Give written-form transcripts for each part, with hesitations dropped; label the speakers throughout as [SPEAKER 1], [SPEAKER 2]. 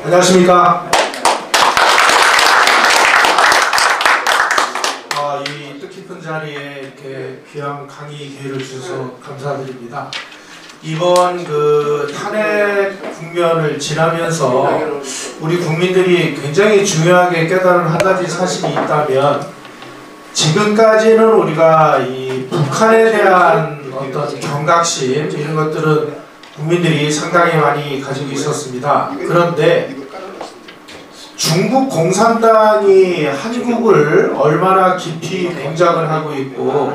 [SPEAKER 1] 안녕하십니까. 이 뜻깊은 자리에 이렇게 귀한 강의 기회를 주셔서 감사드립니다. 이번 그 탄핵 국면을 지나면서 우리 국민들이 굉장히 중요하게 깨달은 한 가지 사실이 있다면, 지금까지는 우리가 이 북한에 대한 어떤 경각심 이런 것들은 국민들이 상당히 많이 가지고 있었습니다. 그런데 중국 공산당이 한국을 얼마나 깊이 공작을 하고 있고,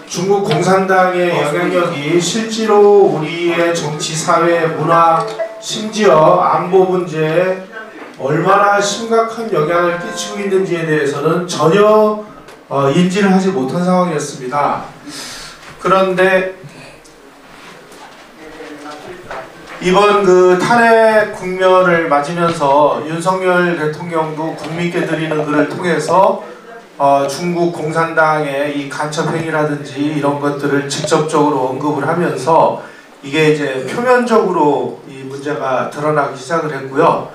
[SPEAKER 1] 중국 공산당의 영향력이 실제로 우리의 정치, 사회, 문화, 심지어 안보 문제에 얼마나 심각한 영향을 끼치고 있는지에 대해서는 전혀 인지를 하지 못한 상황이었습니다. 그런데 이번 그 탄핵 국면을 맞으면서 윤석열 대통령도 국민께 드리는 글을 통해서 중국 공산당의 이 간첩행위라든지 이런 것들을 직접적으로 언급을 하면서 이게 이제 표면적으로 이 문제가 드러나기 시작을 했고요.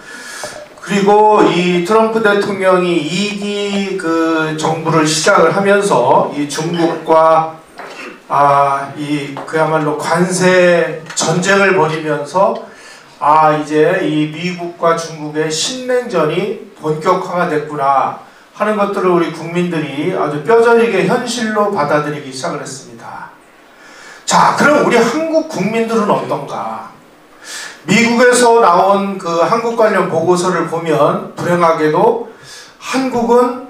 [SPEAKER 1] 그리고 이 트럼프 대통령이 2기 그 정부를 시작을 하면서 이 중국과 그야말로 관세 전쟁을 벌이면서 이제 이 미국과 중국의 신냉전이 본격화가 됐구나 하는 것들을 우리 국민들이 아주 뼈저리게 현실로 받아들이기 시작을 했습니다. 자, 그럼 우리 한국 국민들은 어떤가? 미국에서 나온 그 한국 관련 보고서를 보면 불행하게도 한국은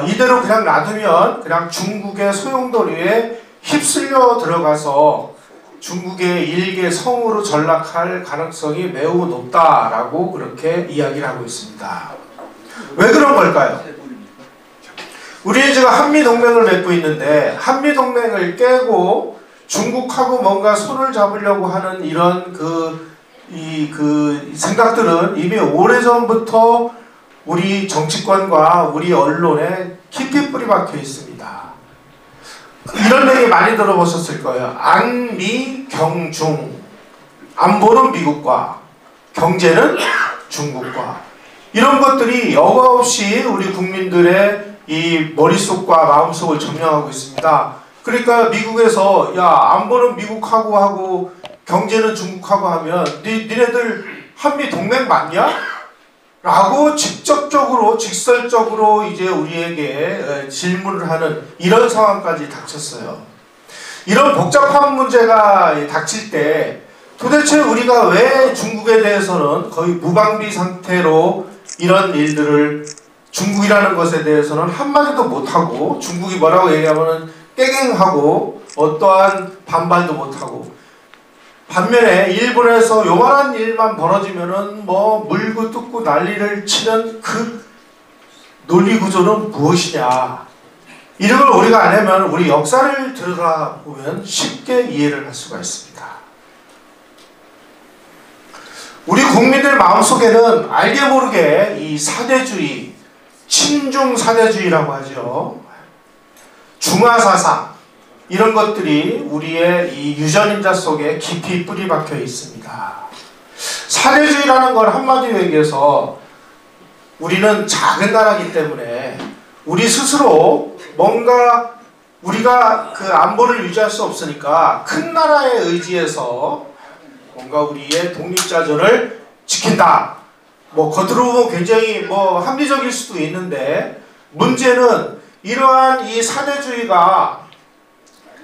[SPEAKER 1] 이대로 그냥 놔두면 그냥 중국의 소용돌이에 휩쓸려 들어가서 중국의 일개 성으로 전락할 가능성이 매우 높다라고 그렇게 이야기를 하고 있습니다. 왜 그런 걸까요? 우리 지금 한미동맹을 맺고 있는데 한미동맹을 깨고 중국하고 뭔가 손을 잡으려고 하는 이런 생각들은 이미 오래전부터 우리 정치권과 우리 언론에 깊이 뿌리박혀 있습니다. 이런 얘기 많이 들어보셨을 거예요. 안미 경중. 안보는 미국과 경제는 중국과. 이런 것들이 여과 없이 우리 국민들의 이 머릿속과 마음속을 점령하고 있습니다. 그러니까 미국에서 야, 안보는 미국하고 하고 경제는 중국하고 하면 니네들 한미 동맹 맞냐? 라고 직접적으로 직설적으로 이제 우리에게 질문을 하는 이런 상황까지 닥쳤어요. 이런 복잡한 문제가 닥칠 때 도대체 우리가 왜 중국에 대해서는 거의 무방비 상태로 이런 일들을, 중국이라는 것에 대해서는 한마디도 못하고, 중국이 뭐라고 얘기하면은 깨갱하고 어떠한 반발도 못하고, 반면에 일본에서 요만한 일만 벌어지면은 뭐 물고 뜯고 난리를 치는 그 논리구조는 무엇이냐, 이런 걸 우리가 안 하면 우리 역사를 들여다보면 쉽게 이해를 할 수가 있습니다. 우리 국민들 마음속에는 알게 모르게 이 사대주의, 친중 사대주의라고 하죠. 중화사상, 이런 것들이 우리의 이 유전인자 속에 깊이 뿌리박혀 있습니다. 사대주의라는 건 한마디로 얘기해서 우리는 작은 나라이기 때문에 우리 스스로 뭔가 우리가 그 안보를 유지할 수 없으니까 큰 나라에 의지해서 뭔가 우리의 독립자존을 지킨다. 뭐 겉으로 보면 굉장히 뭐 합리적일 수도 있는데, 문제는 이러한 이 사대주의가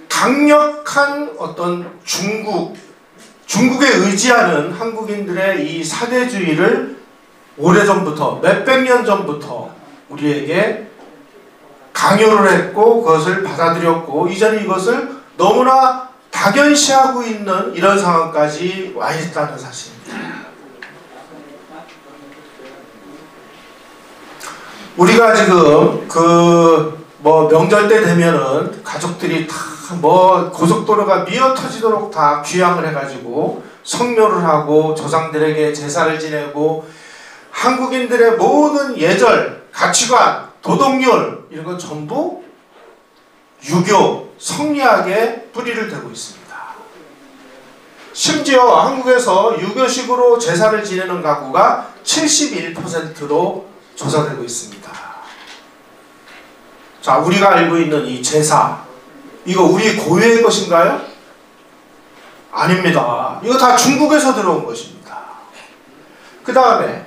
[SPEAKER 1] 강력한 어떤 중국에 의지하는 한국인들의 이 사대주의를 오래전부터, 몇백 년 전부터 우리에게 강요를 했고 그것을 받아들였고, 이제는 이것을 너무나 당연시하고 있는 이런 상황까지 와 있다는 사실입니다. 우리가 지금 뭐 명절 때 되면은 가족들이 다 뭐 고속도로가 미어터지도록 다 귀향을 해가지고 성묘를 하고 조상들에게 제사를 지내고, 한국인들의 모든 예절, 가치관, 도덕률 이런 건 전부 유교, 성리학에 뿌리를 대고 있습니다. 심지어 한국에서 유교식으로 제사를 지내는 가구가 71%로 조사되고 있습니다. 자, 우리가 알고 있는 이 제사, 이거 우리 고유의 것인가요? 아닙니다. 이거 다 중국에서 들어온 것입니다. 그 다음에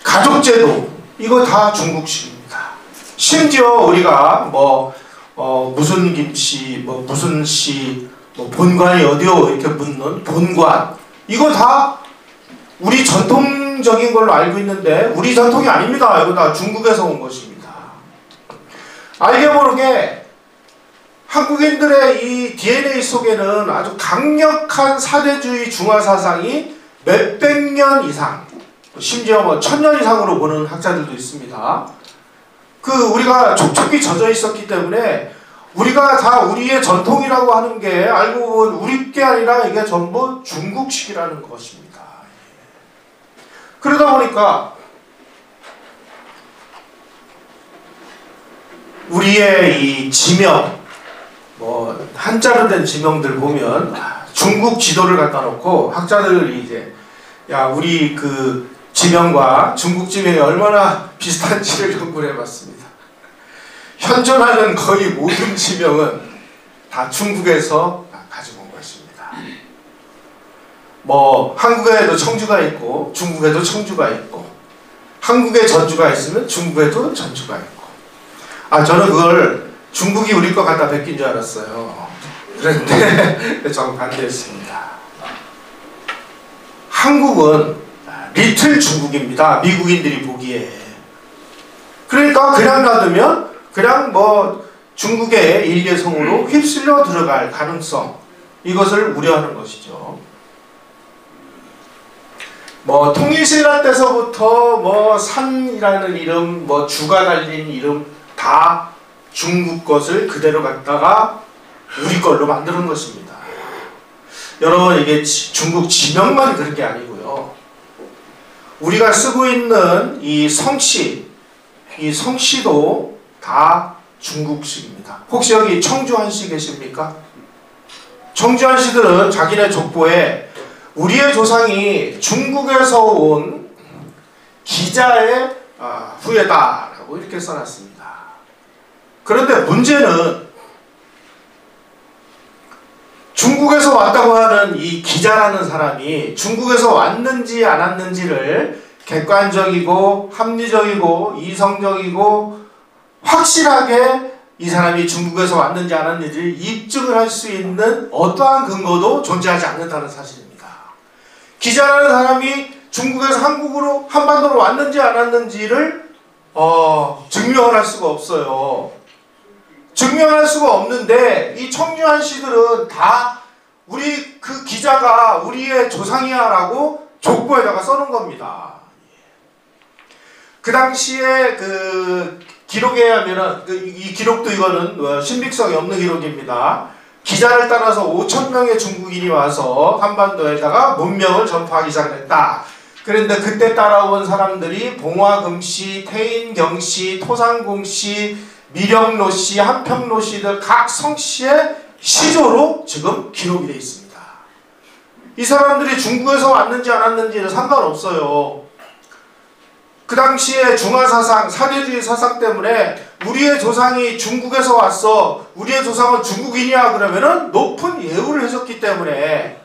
[SPEAKER 1] 가족제도, 이거 다 중국식입니다. 심지어 우리가 무슨 김씨, 무슨 씨, 본관이 어디요? 이렇게 묻는 본관, 이거 다 우리 전통적인 걸로 알고 있는데 우리 전통이 아닙니다. 이거 다 중국에서 온 것입니다. 알게 모르게 한국인들의 이 DNA 속에는 아주 강력한 사대주의 중화사상이 몇백 년 이상, 심지어 1000년 이상으로 보는 학자들도 있습니다. 우리가 촉촉히 젖어 있었기 때문에 우리가 다 우리의 전통이라고 하는 게 알고 보면 우리 게 아니라 이게 전부 중국식이라는 것입니다. 그러다 보니까 우리의 이 지명, 한자로 된 지명들 보면 중국 지도를 갖다 놓고 학자들이 이제 우리 그 지명과 중국 지명이 얼마나 비슷한지를 연구를 해봤습니다. 현존하는 거의 모든 지명은 다 중국에서 가지고 온 것입니다. 한국에도 청주가 있고 중국에도 청주가 있고, 한국에 전주가 있으면 중국에도 전주가 있고. 저는 그걸 중국이 우리 거 갖다 베낀 줄 알았어요. 그런데 정반대였습니다. 한국은 리틀 중국입니다. 미국인들이 보기에. 그러니까 그냥 놔두면 그냥 중국의 일개성으로 휩쓸려 들어갈 가능성, 이것을 우려하는 것이죠. 통일신라 때서부터 산이라는 이름, 주가 달린 이름 다 중국 것을 그대로 갖다가 우리 걸로 만드는 것입니다. 여러분, 이게 중국 지명만 그런 게 아니고요. 우리가 쓰고 있는 이 성씨, 이 성씨도 다 중국식입니다. 혹시 여기 청주한씨 계십니까? 청주한씨들은 자기네 족보에 우리의 조상이 중국에서 온 기자의 후예다라고 이렇게 써놨습니다. 그런데 문제는 중국에서 왔다고 하는 이 기자라는 사람이 중국에서 왔는지 안 왔는지를 객관적이고 합리적이고 이성적이고 확실하게 이 사람이 중국에서 왔는지 안 왔는지를 입증을 할 수 있는 어떠한 근거도 존재하지 않는다는 사실입니다. 기자라는 사람이 중국에서 한반도로 왔는지 안 왔는지를 증명을 할 수가 없어요. 증명할 수가 없는데 이 청주한 씨들은 다 우리 그 기자가 우리의 조상이야 라고 족보에다가 써놓은 겁니다. 그 당시에 그 기록에 의하면은 이 기록도 이거는 신빙성이 없는 기록입니다. 기자를 따라서 5,000명의 중국인이 와서 한반도에다가 문명을 전파하기 시작했다. 그런데 그때 따라온 사람들이 봉화금씨, 태인경씨, 토상공씨, 미령로씨, 한평로씨들 각 성씨의 시조로 지금 기록이 되어 있습니다. 이 사람들이 중국에서 왔는지 안 왔는지는 상관없어요. 그 당시에 중화사상, 사대주의 사상 때문에 우리의 조상이 중국에서 왔어, 우리의 조상은 중국인이야 그러면은 높은 예우를 해줬기 때문에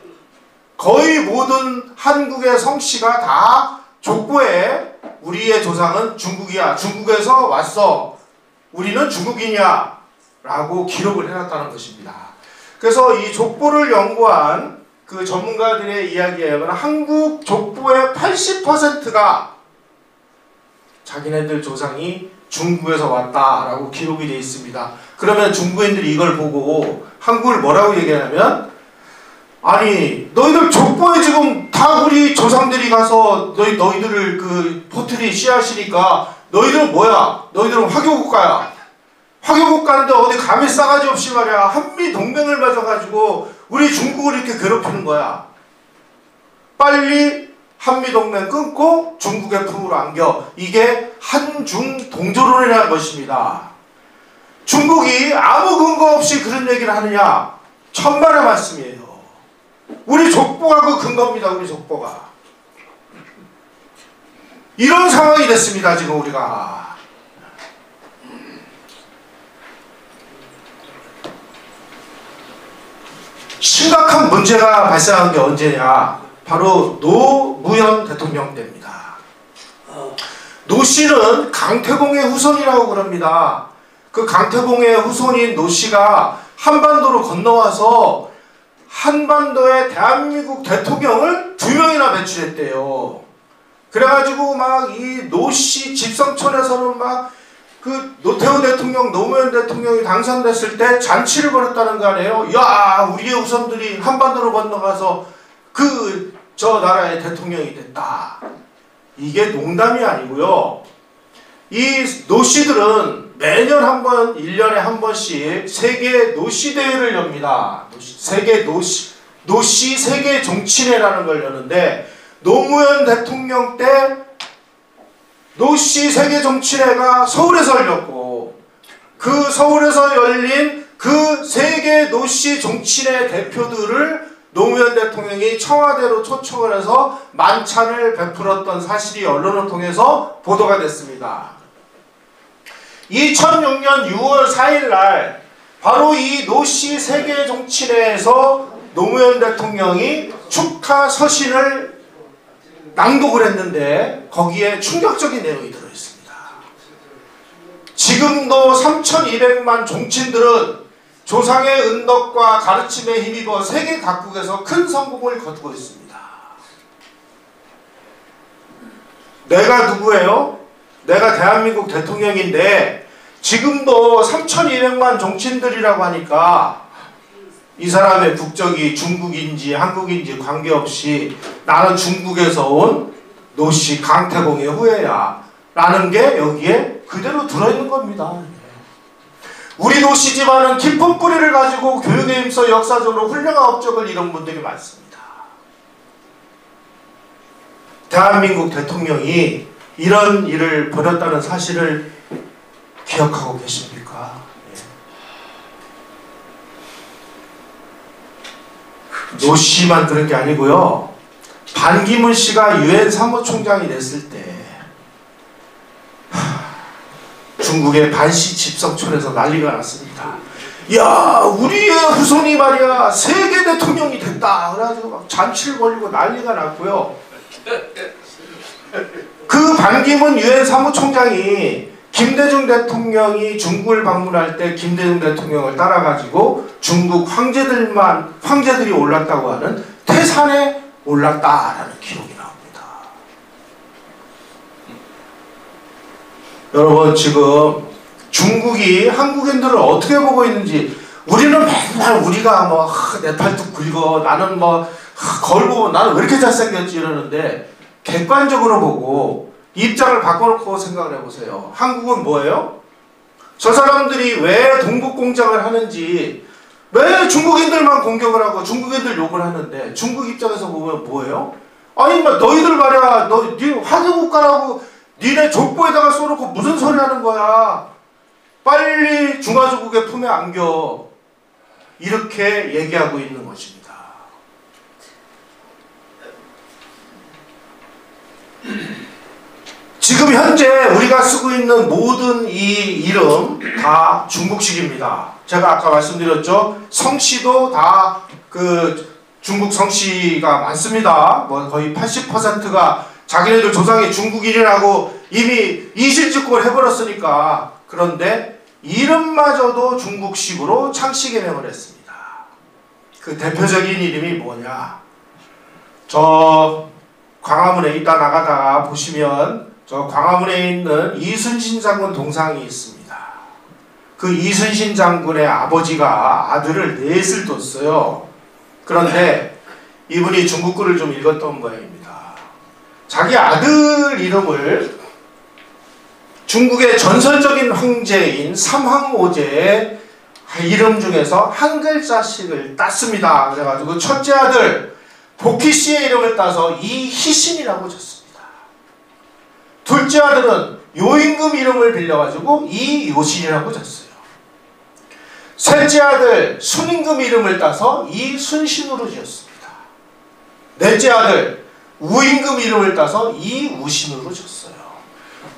[SPEAKER 1] 거의 모든 한국의 성씨가 다 족보에 우리의 조상은 중국이야, 중국에서 왔어, 우리는 중국인이야 라고 기록을 해놨다는 것입니다. 그래서 이 족보를 연구한 그 전문가들의 이야기에 의하면 한국 족보의 80%가 자기네들 조상이 중국에서 왔다라고 기록이 되어 있습니다. 그러면 중국인들이 이걸 보고 한국을 뭐라고 얘기하냐면, 아니 너희들 족보에 지금 다 우리 조상들이 가서 너희들을 그 포트리 씨앗이니까 너희들은 뭐야? 너희들은 화교국가야. 화교국 가는데 어디 감히 싸가지 없이 말이야 한미 동맹을 맺어가지고 우리 중국을 이렇게 괴롭히는 거야. 빨리 한미 동맹 끊고 중국의 품으로 안겨. 이게 한중 동조론이라는 것입니다. 중국이 아무 근거 없이 그런 얘기를 하느냐? 천만의 말씀이에요. 우리 족보가 그 근거입니다. 우리 족보가. 이런 상황이 됐습니다. 지금 우리가. 심각한 문제가 발생한 게 언제냐? 바로 노무현 대통령 때입니다. 노 씨는 강태공의 후손이라고 그럽니다. 그 강태공의 후손인 노 씨가 한반도로 건너와서 한반도의 대한민국 대통령을 2명이나 배출했대요. 그래가지고 막 이 노 씨 집성촌에서는 막 그 노태우 대통령, 노무현 대통령이 당선됐을 때 잔치를 벌였다는 거 아니에요? 야, 우리의 후손들이 한반도로 건너가서 저 나라의 대통령이 됐다. 이게 농담이 아니고요. 이 노 씨들은 매년 한 번, 1년에 한 번씩 세계 노씨 대회를 엽니다. 세계 노씨 세계 정치회라는 걸 여는데, 노무현 대통령 때 노씨 세계 정치회가 서울에서 열렸고, 그 서울에서 열린 그 세계 노씨 정치회 대표들을 노무현 대통령이 청와대로 초청을 해서 만찬을 베풀었던 사실이 언론을 통해서 보도가 됐습니다. 2006년 6월 4일 날 바로 이 노씨 세계 정치회에서 노무현 대통령이 축하 서신을 낭독을 했는데 거기에 충격적인 내용이 들어있습니다. 지금도 3,200만 종친들은 조상의 은덕과 가르침에 힘입어 세계 각국에서 큰 성공을 거두고 있습니다. 내가 누구예요? 내가 대한민국 대통령인데 지금도 3,200만 종친들이라고 하니까 이 사람의 국적이 중국인지 한국인지 관계없이 나는 중국에서 온 노씨 강태공의 후예야 라는 게 여기에 그대로 들어있는 겁니다. 우리 노씨 집안은 깊은 뿌리를 가지고 교육에 힘써 역사적으로 훌륭한 업적을 이룬 분들이 많습니다. 대한민국 대통령이 이런 일을 벌였다는 사실을 기억하고 계십니까? 노 씨만 그런 게 아니고요. 반기문 씨가 유엔 사무총장이 됐을 때 중국의 반시 집성촌에서 난리가 났습니다. 야, 우리의 후손이 말이야 세계 대통령이 됐다. 그래가지고 막 잔치를 벌이고 난리가 났고요. 그 반기문 유엔 사무총장이 김대중 대통령이 중국을 방문할 때 김대중 대통령을 따라가지고 중국 황제들이 올랐다고 하는 태산에 올랐다라는 기록이 나옵니다. 여러분, 지금 중국이 한국인들을 어떻게 보고 있는지, 우리는 맨날 우리가 뭐 내 팔뚝 굵어, 나는 뭐 거울 보고 나는 왜 이렇게 잘생겼지 이러는데, 객관적으로 보고 입장을 바꿔놓고 생각을 해보세요. 한국은 뭐예요? 저 사람들이 왜 동북공작을 하는지, 왜 중국인들만 공격을 하고 중국인들 욕을 하는데, 중국 입장에서 보면 뭐예요? 아니 너희들 말이야, 네 화교국가라고 니네 족보에다가 써놓고 무슨 소리 하는 거야. 빨리 중화조국의 품에 안겨. 이렇게 얘기하고 있는 것입니다. 지금 현재 우리가 쓰고 있는 모든 이 이름 다 중국식입니다. 제가 아까 말씀드렸죠. 성씨도 다 그 중국 성씨가 많습니다. 뭐 거의 80%가 자기네들 조상이 중국인이라고 이미 이실직고를 해버렸으니까. 그런데 이름마저도 중국식으로 창씨 개명을 했습니다. 그 대표적인 이름이 뭐냐? 저 광화문에 이따 나가다가 보시면 저 광화문에 있는 이순신 장군 동상이 있습니다. 그 이순신 장군의 아버지가 아들을 넷을 뒀어요. 그런데 이분이 중국글을 좀 읽었던 모양입니다. 자기 아들 이름을 중국의 전설적인 황제인 삼황오제의 이름 중에서 한 글자씩을 땄습니다. 그래가지고 첫째 아들 복희씨의 이름을 따서 이희신이라고 졌습니다. 둘째 아들은 요임금 이름을 빌려가지고 이요신이라고 졌어요. 셋째 아들 순임금 이름을 따서 이순신으로 지었습니다. 넷째 아들 우임금 이름을 따서 이우신으로 지었어요.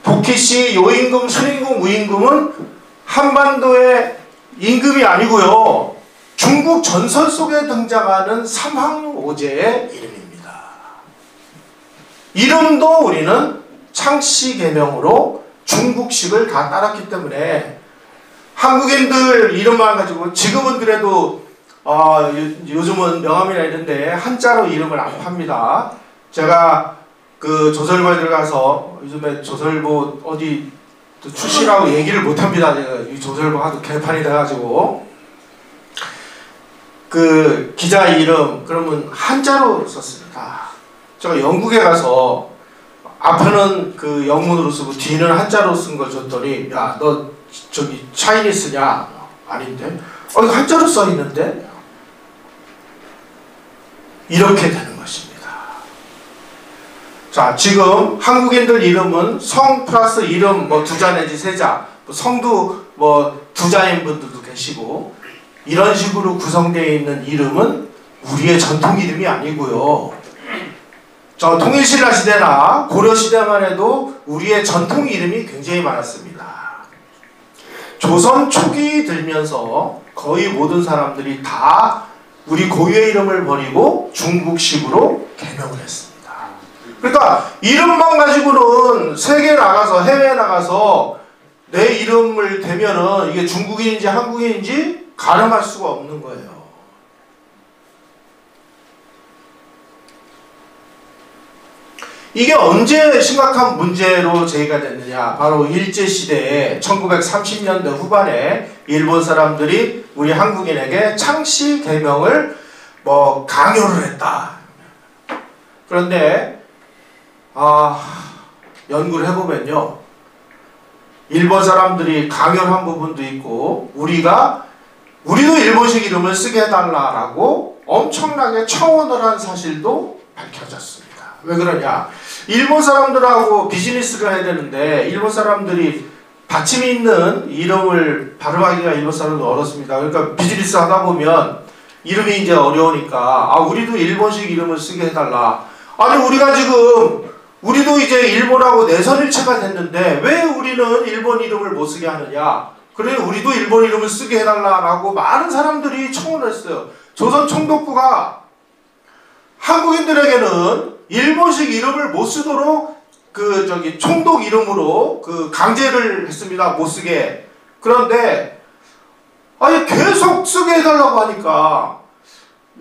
[SPEAKER 1] 복희씨, 요임금, 순임금, 우임금은 한반도의 임금이 아니고요, 중국 전설 속에 등장하는 삼황오제의 이름입니다. 이름도 우리는 창씨개명으로 중국식을 다 따랐기 때문에 한국인들 이름만 가지고, 지금은 그래도 요즘은 명함이나 이런데 한자로 이름을 안 팝니다. 제가 그 조선일보에 들어가서, 요즘에 조선일보 어디 출시라고 얘기를 못합니다. 제가 이 조선일보 하도 개판이 돼가지고, 그 기자 이름 그러면 한자로 썼습니다. 제가 영국에 가서 앞에는 그 영문으로 쓰고 뒤는 한자로 쓴 걸 줬더니, 야, 너 저기 차이니스냐? 아닌데? 이거 한자로 써 있는데? 이렇게 되는 것입니다. 자, 지금 한국인들 이름은 성 플러스 이름 뭐 두자 내지 세자, 성도 뭐 두자인 분들도 계시고, 이런 식으로 구성되어 있는 이름은 우리의 전통 이름이 아니고요. 저 통일신라 시대나 고려 시대만 해도 우리의 전통 이름이 굉장히 많았습니다. 조선 초기 들면서 거의 모든 사람들이 다 우리 고유의 이름을 버리고 중국식으로 개명을 했습니다. 그러니까 이름만 가지고는 세계에 나가서, 해외에 나가서 내 이름을 대면은 이게 중국인인지 한국인인지 가늠할 수가 없는 거예요. 이게 언제 심각한 문제로 제기가 됐느냐? 바로 일제시대에 1930년대 후반에 일본 사람들이 우리 한국인에게 창씨 개명을 강요를 했다. 그런데 연구를 해보면요, 일본 사람들이 강요를 한 부분도 있고, 우리도 일본식 이름을 쓰게 해달라라고 엄청나게 청원을 한 사실도 밝혀졌습니다. 왜 그러냐? 일본 사람들하고 비즈니스를 해야 되는데 일본 사람들이 받침이 있는 이름을 발음하기가 일본 사람도 어렵습니다. 그러니까 비즈니스 하다 보면 이름이 이제 어려우니까 우리도 일본식 이름을 쓰게 해달라. 아니 우리도 이제 일본하고 내선일체가 됐는데 왜 우리는 일본 이름을 못 쓰게 하느냐? 그래 우리도 일본 이름을 쓰게 해달라라고 많은 사람들이 청원을 했어요. 조선 총독부가 한국인들에게는 일본식 이름을 못 쓰도록 총독 이름으로 강제를 했습니다. 못 쓰게. 그런데 계속 쓰게 해달라고 하니까,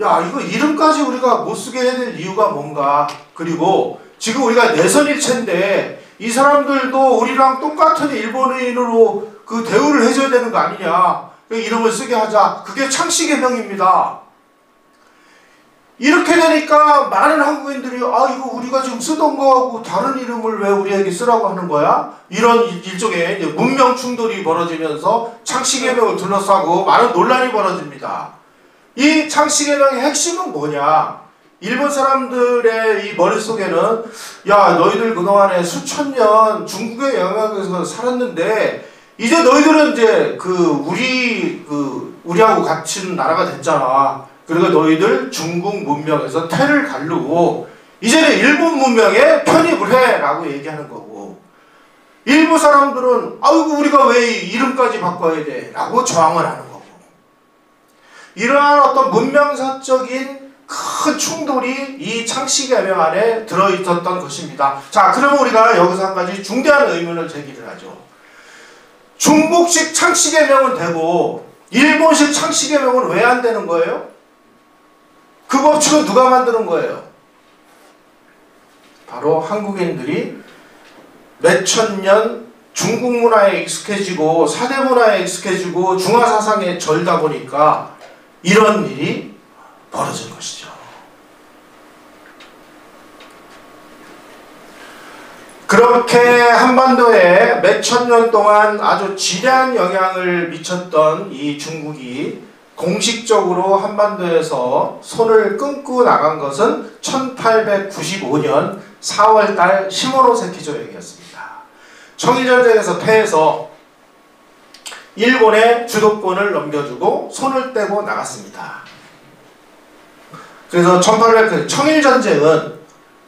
[SPEAKER 1] 야, 이거 이름까지 우리가 못 쓰게 해야 될 이유가 뭔가. 그리고 지금 우리가 내선일체인데 이 사람들도 우리랑 똑같은 일본인으로 대우를 해줘야 되는 거 아니냐. 이름을 쓰게 하자. 그게 창씨개명입니다. 이렇게 되니까 많은 한국인들이 이거 우리가 지금 쓰던 거하고 다른 이름을 왜 우리에게 쓰라고 하는 거야? 이런 일종의 이제 문명 충돌이 벌어지면서 창씨개명을 둘러싸고 많은 논란이 벌어집니다. 이 창씨개명의 핵심은 뭐냐? 일본 사람들의 이 머릿속에는, 야, 너희들 그동안에 수천 년 중국의 영향에서 살았는데 이제 너희들은 이제 우리하고 같은 나라가 됐잖아. 그리고 너희들 중국 문명에서 태를 가르고 이제는 일본 문명에 편입을 해 라고 얘기하는 거고, 일부 사람들은 아이고 우리가 왜 이름까지 바꿔야 돼 라고 저항을 하는 거고, 이러한 어떤 문명사적인 큰 충돌이 이 창씨개명 안에 들어있었던 것입니다. 자, 그러면 우리가 여기서 한 가지 중대한 의문을 제기를 하죠. 중국식 창씨개명은 되고 일본식 창씨개명은 왜 안 되는 거예요? 그 법칙은 누가 만드는 거예요? 바로 한국인들이 몇천 년 중국 문화에 익숙해지고 사대 문화에 익숙해지고 중화 사상에 절다 보니까 이런 일이 벌어진 것이죠. 그렇게 한반도에 몇천 년 동안 아주 지대한 영향을 미쳤던 이 중국이 공식적으로 한반도에서 손을 끊고 나간 것은 1895년 4월달 시모노세키 조약이었습니다. 청일전쟁에서 패해서 일본의 주도권을 넘겨주고 손을 떼고 나갔습니다. 그래서 1800 청일전쟁은,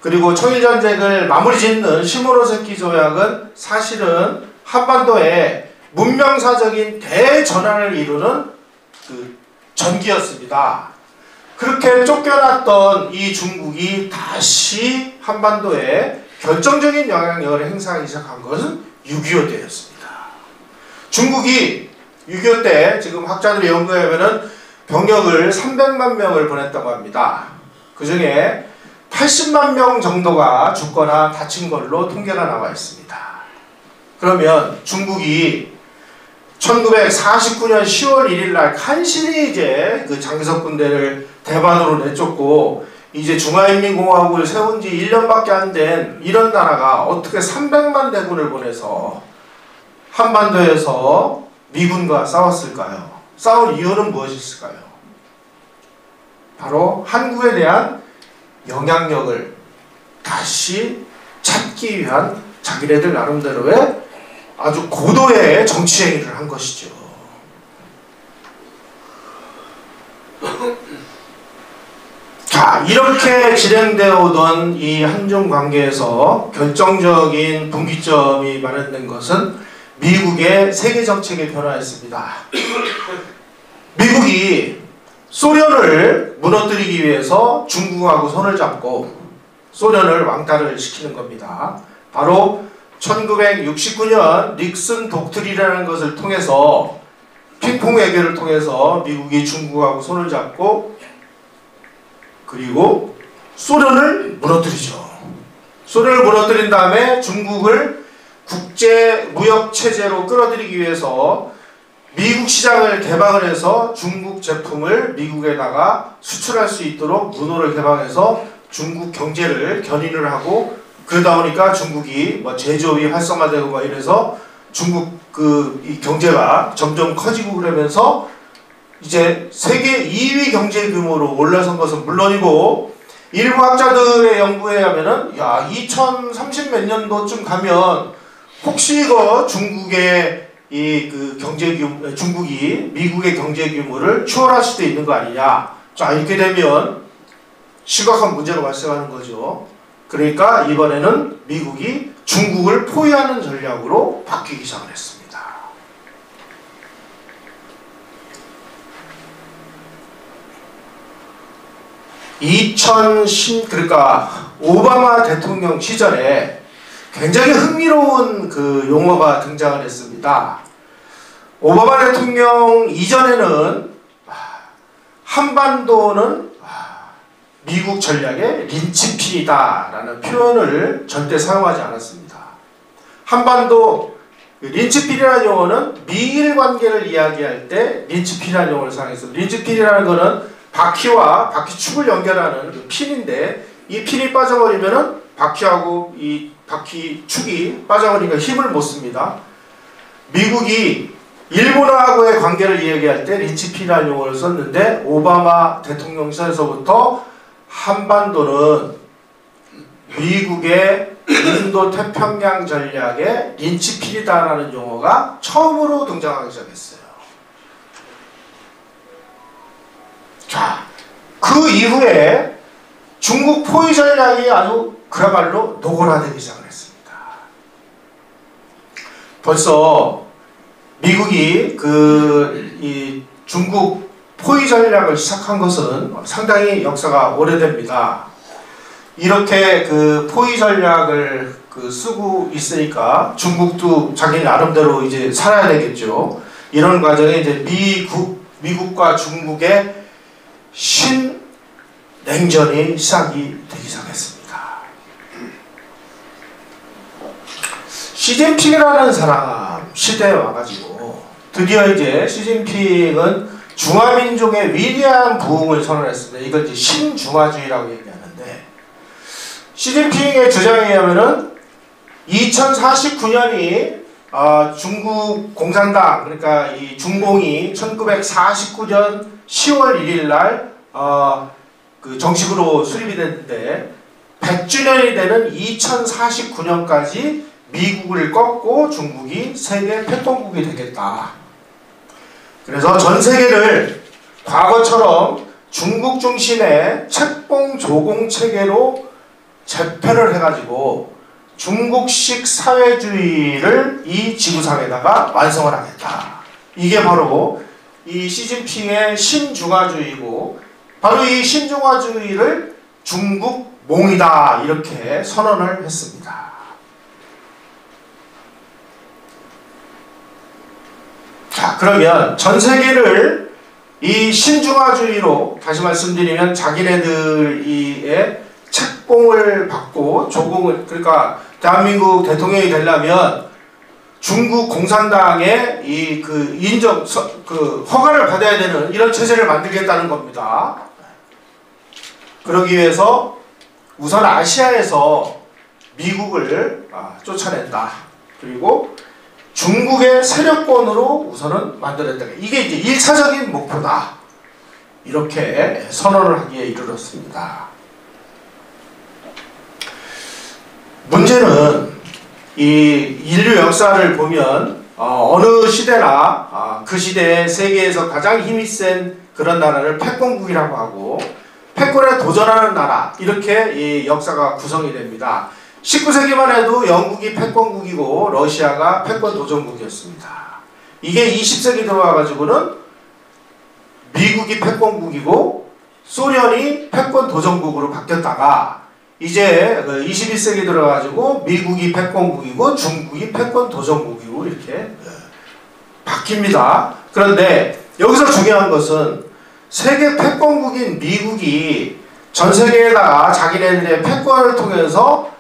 [SPEAKER 1] 그리고 청일전쟁을 마무리 짓는 시모노세키 조약은 사실은 한반도에 문명사적인 대전환을 이루는 그 전기였습니다. 그렇게 쫓겨났던 이 중국이 다시 한반도에 결정적인 영향력을 행사하기 시작한 것은 6.25 때였습니다. 중국이 6.25 때 지금 학자들이 연구해 보면은 병력을 300만 명을 보냈다고 합니다. 그 중에 80만 명 정도가 죽거나 다친 걸로 통계가 나와 있습니다. 그러면 중국이 1949년 10월 1일 날 간신히 이제 그 장개석 군대를 대만으로 내쫓고 이제 중화인민공화국을 세운 지 1년밖에 안 된 이런 나라가 어떻게 300만 대군을 보내서 한반도에서 미군과 싸웠을까요? 싸울 이유는 무엇이었을까요? 바로 한국에 대한 영향력을 다시 찾기 위한 자기네들 나름대로의 아주 고도의 정치 행위를 한 것이죠. 자, 이렇게 진행되어 오던 이 한중 관계에서 결정적인 분기점이 마련된 것은 미국의 세계 정책의 변화였습니다. 미국이 소련을 무너뜨리기 위해서 중국하고 손을 잡고 소련을 왕따를 시키는 겁니다. 바로 1969년 닉슨 독트린이라는 것을 통해서 핑퐁 외교를 통해서 미국이 중국하고 손을 잡고 그리고 소련을 무너뜨리죠. 소련을 무너뜨린 다음에 중국을 국제 무역 체제로 끌어들이기 위해서 미국 시장을 개방을 해서 중국 제품을 미국에다가 수출할 수 있도록 문호를 개방해서 중국 경제를 견인을 하고, 그러다 보니까 중국이 뭐 제조업이 활성화되고 막 이래서 중국 이 경제가 점점 커지고 그러면서 이제 세계 2위 경제 규모로 올라선 것은 물론이고, 일부 학자들의 연구에 하면은 야 2030 몇 년도쯤 가면 혹시 이거 중국의 경제 규모, 중국이 미국의 경제 규모를 추월할 수도 있는 거 아니냐. 자, 이렇게 되면 심각한 문제가 발생하는 거죠. 그러니까 이번에는 미국이 중국을 포위하는 전략으로 바뀌기 시작을 했습니다. 그러니까 오바마 대통령 시절에 굉장히 흥미로운 그 용어가 등장을 했습니다. 오바마 대통령 이전에는 한반도는 미국 전략의 린치필이다라는 표현을 절대 사용하지 않았습니다. 한반도 린치필이라는 용어는 미일 관계를 이야기할 때 린치필이라는 용어를 사용했습니다. 린치필이라는 것은 바퀴와 바퀴축을 연결하는 그 핀인데, 이 핀이 빠져버리면은 바퀴하고 이 바퀴축이 빠져버리니까 힘을 못 씁니다. 미국이 일본하고의 관계를 이야기할 때 린치필이라는 용어를 썼는데, 오바마 대통령 시절에서부터 한반도는 미국의 인도 태평양 전략의 린치필이다라는 용어가 처음으로 등장하기 시작했어요. 자, 그 이후에 중국 포위 전략이 아주 그야말로 노골화되기 시작을 했습니다. 벌써 미국이 이 중국 포위 전략을 시작한 것은 상당히 역사가 오래됩니다. 이렇게 그 포위 전략을 쓰고 있으니까 중국도 자기 나름대로 이제 살아야 되겠죠. 이런 과정에 이제 미국과 중국의 신냉전이 시작이 되기 시작했습니다. 시진핑이라는 사람 시대에 와가지고 드디어 이제 시진핑은 중화민족의 위대한 부흥을 선언했습니다. 이걸 이제 신중화주의라고 얘기하는데, 시진핑의 주장에 의하면은 2049년이 중국 공산당, 그러니까 이 중공이 1949년 10월 1일 날 정식으로 수립이 됐는데, 100주년이 되는 2049년까지 미국을 꺾고 중국이 세계 패권국이 되겠다. 그래서 전 세계를 과거처럼 중국 중심의 책봉 조공 체계로 재편을 해가지고 중국식 사회주의를 이 지구상에다가 완성을 하겠다. 이게 바로 이 시진핑의 신중화주의고, 바로 이 신중화주의를 중국몽이다 이렇게 선언을 했습니다. 자, 그러면 전 세계를 이 신중화주의로, 다시 말씀드리면 자기네들의 책봉을 받고 조공을, 그러니까 대한민국 대통령이 되려면 중국 공산당의 이 인정, 허가를 받아야 되는 이런 체제를 만들겠다는 겁니다. 그러기 위해서 우선 아시아에서 미국을 쫓아낸다. 그리고 중국의 세력권으로 우선은 만들었다. 이게 이제 1차적인 목표다. 이렇게 선언을 하기에 이르렀습니다. 문제는 이 인류 역사를 보면 어느 시대나 그 시대에 세계에서 가장 힘이 센 그런 나라를 패권국이라고 하고, 패권에 도전하는 나라, 이렇게 이 역사가 구성이 됩니다. 19세기만 해도 영국이 패권국이고 러시아가 패권 도전국이었습니다. 이게 20세기 들어와가지고는 미국이 패권국이고 소련이 패권 도전국으로 바뀌었다가, 이제 21세기 들어가지고 미국이 패권국이고 중국이 패권 도전국이고 이렇게 바뀝니다. 그런데 여기서 중요한 것은 세계 패권국인 미국이 전 세계에다가 자기네들의 패권을 통해서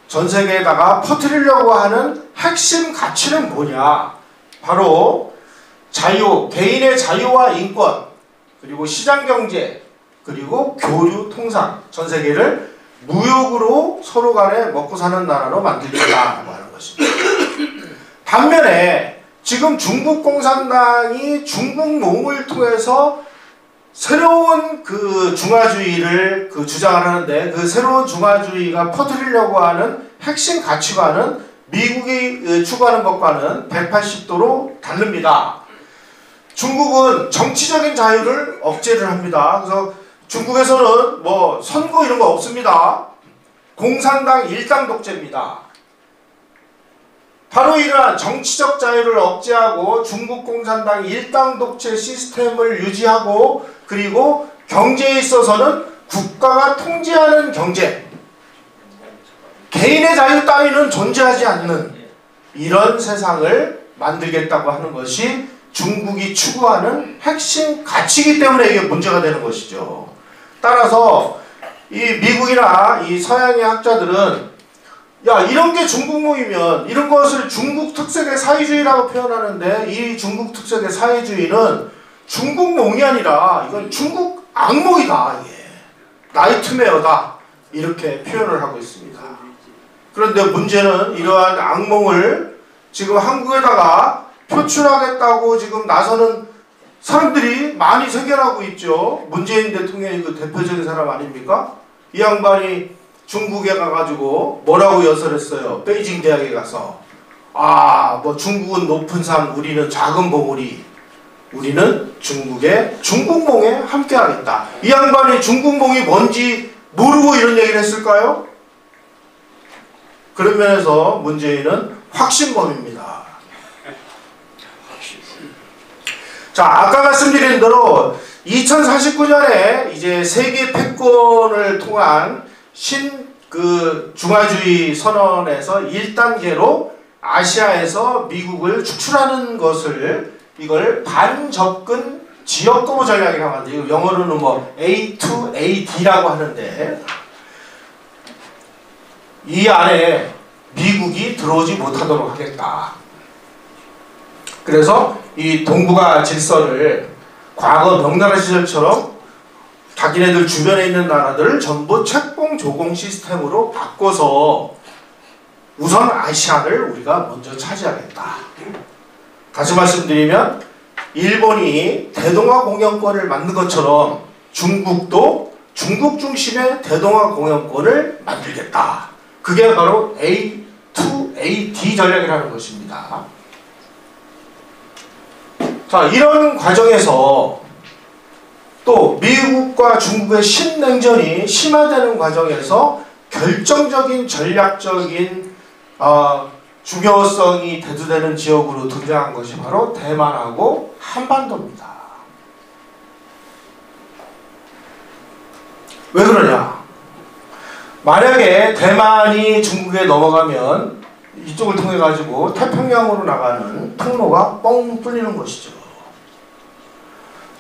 [SPEAKER 1] 전 세계에다가 퍼뜨리려고 하는 핵심 가치는 뭐냐? 바로 자유, 개인의 자유와 인권, 그리고 시장경제, 그리고 교류, 통상, 전 세계를 무역으로 서로 간에 먹고 사는 나라로 만들겠다고 하는 것입니다. 반면에 지금 중국 공산당이 중국몽을 통해서 새로운 그 중화주의를 주장을 하는데, 그 새로운 중화주의가 퍼뜨리려고 하는 핵심 가치관은 미국이 추구하는 것과는 180도로 다릅니다. 중국은 정치적인 자유를 억제를 합니다. 그래서 중국에서는 뭐 선거 이런 거 없습니다. 공산당 일당 독재입니다. 바로 이러한 정치적 자유를 억제하고 중국 공산당 일당 독재 시스템을 유지하고, 그리고 경제에 있어서는 국가가 통제하는 경제, 개인의 자유 따위는 존재하지 않는 이런 세상을 만들겠다고 하는 것이 중국이 추구하는 핵심 가치이기 때문에 이게 문제가 되는 것이죠. 따라서 이 미국이나 이 서양의 학자들은 야, 이런 게 중국몽이면 이런 것을 중국 특색의 사회주의라고 표현하는데, 이 중국 특색의 사회주의는 중국몽이 아니라 이건 중국 악몽이다. 이게 나이트메어다. 이렇게 표현을 하고 있습니다. 그런데 문제는 이러한 악몽을 지금 한국에다가 표출하겠다고 지금 나서는 사람들이 많이 생겨나고 있죠. 문재인 대통령이 그 대표적인 사람 아닙니까? 이 양반이 중국에 가가지고 뭐라고 연설했어요. 베이징 대학에 가서 뭐 중국은 높은 산, 우리는 작은 봉우리, 우리는 중국의 중국몽에 함께하겠다. 이 양반이 중국몽이 뭔지 모르고 이런 얘기를 했을까요? 그런 면에서 문재인은 확신범입니다. 자, 아까 말씀드린 대로 2049년에 이제 세계 패권을 통한 중화주의 선언에서 1단계로 아시아에서 미국을 축출하는 것을, 이걸 반접근 지역거부 전략이라고 하는데, 영어로는 뭐 A2AD라고 하는데, 이 안에 미국이 들어오지 못하도록 하겠다. 그래서 이 동북아 질서를 과거 명나라 시절처럼 자기네들 주변에 있는 나라들을 전부 책봉 조공 시스템으로 바꿔서 우선 아시아를 우리가 먼저 차지하겠다. 다시 말씀드리면 일본이 대동아 공영권을 만든 것처럼 중국도 중국 중심의 대동아 공영권을 만들겠다. 그게 바로 A2AD 전략이라는 것입니다. 자, 이런 과정에서 또 미국과 중국의 신냉전이 심화되는 과정에서 결정적인 전략적인 중요성이 대두되는 지역으로 등장한 것이 바로 대만하고 한반도입니다. 왜 그러냐? 만약에 대만이 중국에 넘어가면 이쪽을 통해 가지고 태평양으로 나가는 통로가 뻥 뚫리는 것이죠.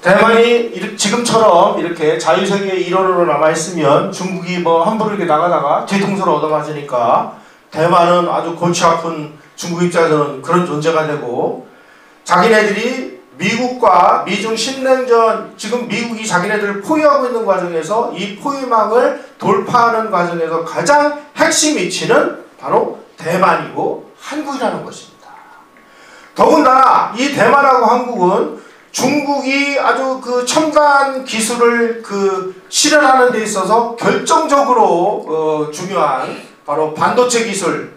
[SPEAKER 1] 대만이 지금처럼 이렇게 자유세계의 일원으로 남아있으면 중국이 뭐 함부로 이렇게 나가다가 뒤통수를 얻어맞으니까 대만은 아주 골치 아픈 중국 입장에서는 그런 존재가 되고, 자기네들이 미국과 미중 신냉전, 지금 미국이 자기네들을 포위하고 있는 과정에서 이 포위망을 돌파하는 과정에서 가장 핵심 위치는 바로 대만이고 한국이라는 것입니다. 더군다나 이 대만하고 한국은 중국이 아주 그 첨단 기술을 실현하는 데 있어서 결정적으로 중요한 바로 반도체 기술,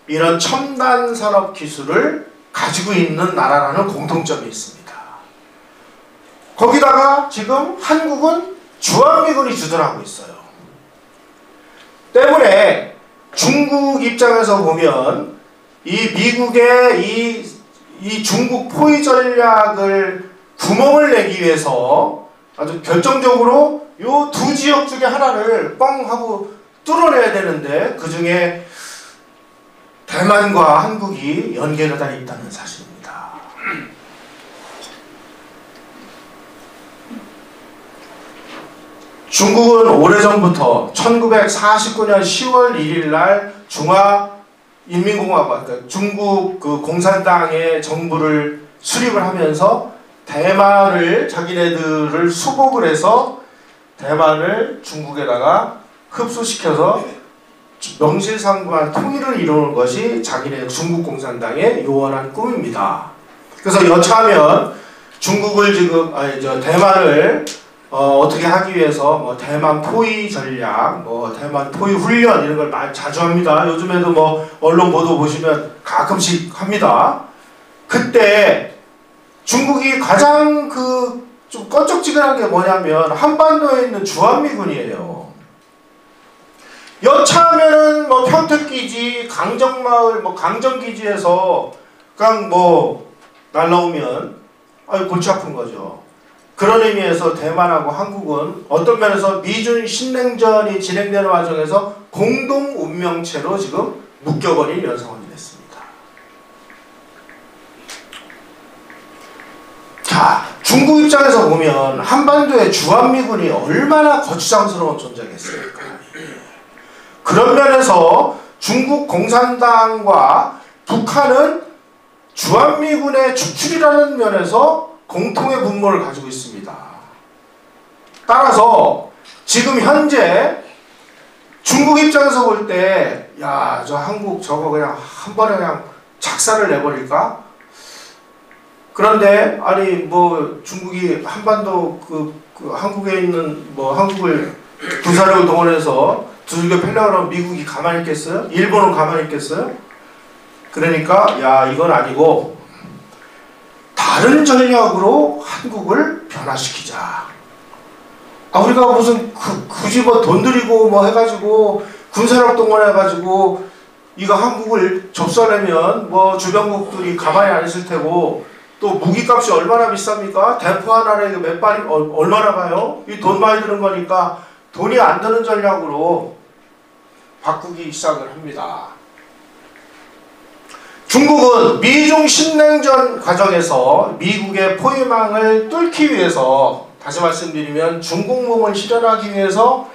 [SPEAKER 1] 이런 첨단 산업 기술을 가지고 있는 나라라는 공통점이 있습니다. 거기다가 지금 한국은 주한미군이 주둔하고 있어요. 때문에 중국 입장에서 보면 이 미국의 이 중국 포위 전략을 구멍을 내기 위해서 아주 결정적으로 요 두 지역 중에 하나를 뻥 하고 뚫어내야 되는데, 그 중에 대만과 한국이 연계가 다 있다는 사실입니다. 중국은 오래전부터 1949년 10월 1일 날 중화인민공화국, 그러니까 중국 공산당의 정부를 수립을 하면서 대만을, 자기네들을 수복을 해서 대만을 중국에다가 흡수시켜서 명실상부한 통일을 이루는 것이 자기네 중국 공산당의 요원한 꿈입니다. 그래서 여차하면 중국을 지금 대만을 어떻게 하기 위해서 뭐 대만 포위 전략, 뭐 대만 포위 훈련 이런 걸 자주 합니다. 요즘에도 뭐 언론 보도 보시면 가끔씩 합니다. 그때 중국이 가장 좀 껄쩍지근한 게 뭐냐면 한반도에 있는 주한미군이에요. 여차하면은 뭐 평택기지, 강정마을, 뭐 강정기지에서 그냥 뭐 날라오면 아유 골치 아픈 거죠. 그런 의미에서 대만하고 한국은 어떤 면에서 미중 신냉전이 진행되는 과정에서 공동 운명체로 지금 묶여버린 연상원이 됐습니다. 자, 중국 입장에서 보면 한반도의 주한미군이 얼마나 거추장스러운 존재겠습니까? 그런 면에서 중국 공산당과 북한은 주한미군의 축출이라는 면에서 공통의 분모를 가지고 있습니다. 따라서 지금 현재 중국 입장에서 볼 때, 야, 저 한국 저거 그냥 한 번에 그냥 작사를 내버릴까? 그런데 아니 뭐 중국이 한반도 한국에 있는 뭐 한국을 군사력을 동원해서 두들겨 패려고 하면 미국이 가만히 있겠어요? 일본은 가만히 있겠어요? 그러니까 야, 이건 아니고 다른 전략으로 한국을 변화시키자. 우리가 무슨 굳이 뭐 돈 들이고 뭐 해가지고 군사력 동원해가지고 이거 한국을 접수하려면 뭐 주변국들이 가만히 안 있을 테고, 또 무기값이 얼마나 비쌉니까? 대포 하나에 몇 발이 얼마나 가요? 이 돈 많이 드는 거니까 돈이 안 드는 전략으로 바꾸기 시작을 합니다. 중국은 미중 신냉전 과정에서 미국의 포위망을 뚫기 위해서, 다시 말씀드리면 중국몽을 실현하기 위해서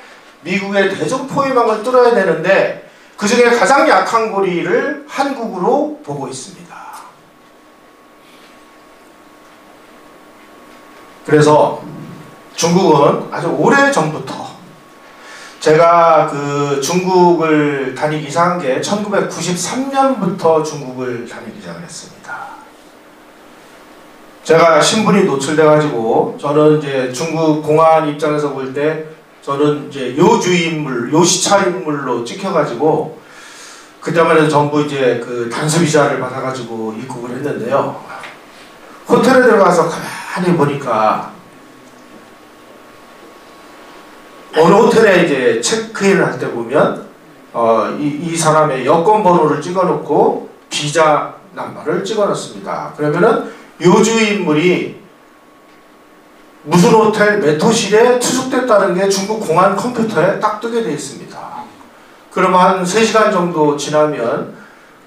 [SPEAKER 1] 미국의 대중 포위망을 뚫어야 되는데, 그 중에 가장 약한 고리를 한국으로 보고 있습니다. 그래서 중국은 아주 오래전부터, 제가 중국을 다니기 시작한 게 1993년부터 중국을 다니기 시작을 했습니다. 제가 신분이 노출돼가지고, 저는 이제 중국 공안 입장에서 볼 때, 저는 이제 요주인물, 요시차인물로 찍혀가지고, 그때만 해도 전부 이제 단수 비자를 받아가지고 입국을 했는데요. 호텔에 들어가서 가만히 보니까 어느 호텔에 이제 체크인을 할 때 보면 이 사람의 여권 번호를 찍어놓고 비자 넘버를 찍어놓습니다. 그러면은 요주의 인물이 무슨 호텔 몇 호실에 투숙됐다는 게 중국 공안 컴퓨터에 딱 뜨게 되어 있습니다. 그러면 한 3시간 정도 지나면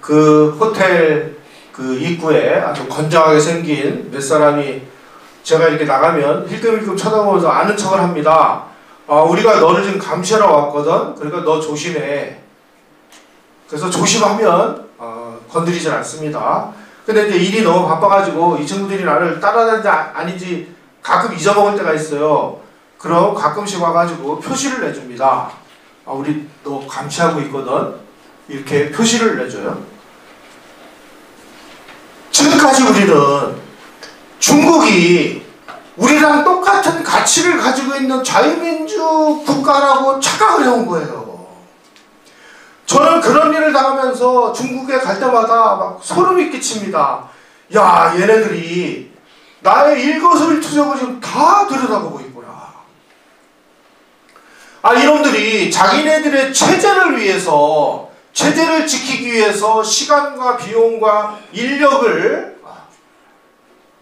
[SPEAKER 1] 그 호텔 그 입구에 아주 건장하게 생긴 몇 사람이 제가 이렇게 나가면 힐끔힐끔 쳐다보면서 아는 척을 합니다. 우리가 너를 지금 감시하러 왔거든. 그러니까 너 조심해. 그래서 조심하면 건드리질 않습니다. 근데 이제 일이 너무 바빠가지고 이 친구들이 나를 따라다니지 아닌지 가끔 잊어먹을 때가 있어요. 그럼 가끔씩 와가지고 표시를 내줍니다. 우리 너 감시하고 있거든. 이렇게 표시를 내줘요. 지금까지 우리는 중국이 우리랑 똑같은 가치를 가지고 있는 자유민주 국가라고 착각을 해온 거예요. 저는 그런 일을 당하면서 중국에 갈 때마다 막 소름이 끼칩니다. 야, 얘네들이 나의 일거수일투족을 지금 다 들여다보고 있구나. 이놈들이 자기네들의 체제를 위해서, 체제를 지키기 위해서 시간과 비용과 인력을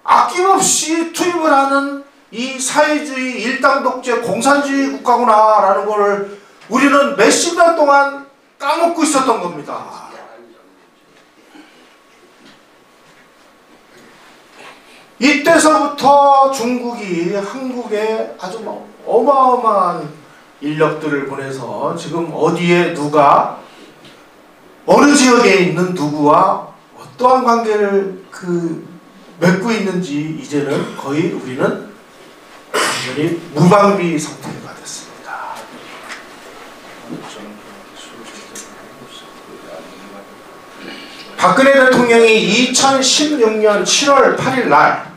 [SPEAKER 1] 아낌없이 투입을 하는 이 사회주의, 일당 독재, 공산주의 국가구나라는 것을 우리는 몇십 년 동안 까먹고 있었던 겁니다. 이때서부터 중국이 한국에 아주 어마어마한 인력들을 보내서 지금 어디에 누가 어느 지역에 있는 누구와 어떠한 관계를 맺고 있는지 이제는 거의 우리는 완전히 무방비 상태가 됐습니다. 박근혜 대통령이 2016년 7월 8일 날